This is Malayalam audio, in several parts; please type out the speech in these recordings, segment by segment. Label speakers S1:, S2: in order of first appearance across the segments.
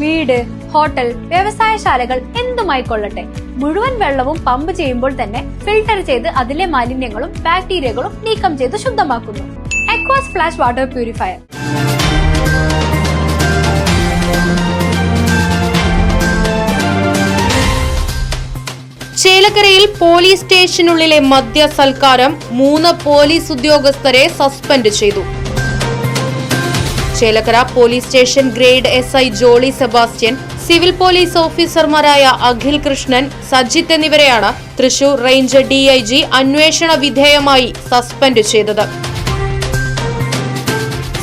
S1: വീട്, ഹോട്ടൽ, വ്യവസായശാലകൾ എന്തുമായിക്കൊള്ളട്ടെ, മുഴുവൻ വെള്ളവും പമ്പ് ചെയ്യുമ്പോൾ തന്നെ ഫിൽട്ടർ ചെയ്ത് അതിലെ മാലിന്യങ്ങളും ബാക്ടീരിയകളും നീക്കം ചെയ്ത് ശുദ്ധമാക്കുന്നു. Aquas flash water purifier.
S2: ചേലക്കരയിൽ പോലീസ് സ്റ്റേഷനുള്ളിലെ മദ്യ സൽക്കാരം 3 പോലീസ് ഉദ്യോഗസ്ഥരെ സസ്പെൻഡ് ചെയ്തു. Chelakkara police station grade SI Jolly Sebastian, civil police ഓഫീസർമാരായ അഖിൽ കൃഷ്ണൻ, സജിത്ത് എന്നിവരെയാണ് തൃശൂർ റേഞ്ച് DIG അന്വേഷണ വിധേയമായി സസ്പെൻഡ് ചെയ്തത്.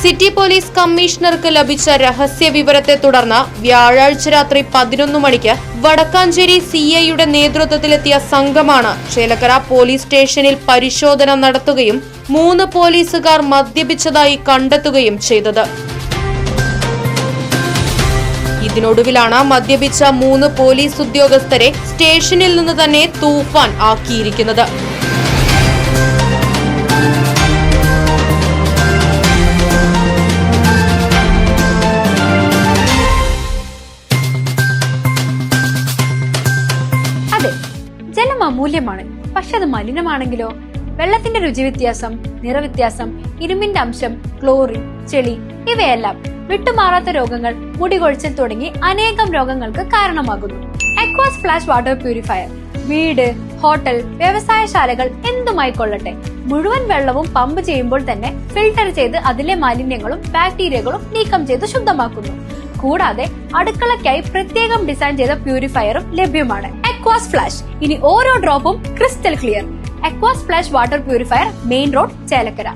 S2: സിറ്റി പോലീസ് കമ്മീഷണർക്ക് ലഭിച്ച രഹസ്യ വിവരത്തെ തുടർന്ന് വ്യാഴാഴ്ച രാത്രി 11 മണിക്ക് വടക്കാഞ്ചേരി CIയുടെ നേതൃത്വത്തിലെത്തിയ സംഘമാണ് ചേലക്കര പോലീസ് സ്റ്റേഷനിൽ പരിശോധന നടത്തുകയും 3 പോലീസുകാർ മദ്യപിച്ചതായി കണ്ടെത്തുകയും ചെയ്തത്. ഇതിനൊടുവിലാണ് മദ്യപിച്ച 3 പോലീസ് ഉദ്യോഗസ്ഥരെ സ്റ്റേഷനിൽ നിന്ന് തന്നെ തൂഫാൻ ആക്കിയിരിക്കുന്നത്.
S1: ജലം അമൂല്യമാണ്, പക്ഷെ അത് മലിനമാണെങ്കിലോ? വെള്ളത്തിന്റെ രുചി വ്യത്യാസം, നിറവ്യത്യാസം, ഇരുമ്പിന്റെ അംശം, ക്ലോറിൻ, ചെളി ഇവയെല്ലാം വിട്ടുമാറാത്ത രോഗങ്ങൾ, മുടികൊഴിച്ചിൽ തുടങ്ങി അനേകം രോഗങ്ങൾക്ക് കാരണമാകുന്നു. അക്വാസ് ഫ്ലാഷ് വാട്ടർ പ്യൂരിഫയർ. വീട്, ഹോട്ടൽ, വ്യവസായശാലകൾ എന്തുമായിക്കൊള്ളട്ടെ, മുഴുവൻ വെള്ളവും പമ്പ് ചെയ്യുമ്പോൾ തന്നെ ഫിൽട്ടർ ചെയ്ത് അതിലെ മാലിന്യങ്ങളും ബാക്ടീരിയകളും നീക്കം ചെയ്ത് ശുദ്ധമാക്കുന്നു. കൂടാതെ അടുക്കളയ്ക്കായി പ്രത്യേകം ഡിസൈൻ ചെയ്ത പ്യൂരിഫയറും ലഭ്യമാണ്. Aquas flash. ഇനി ഓരോ ഡ്രോപ്പും crystal clear. Aquas flash water purifier, main road, Chelakkara.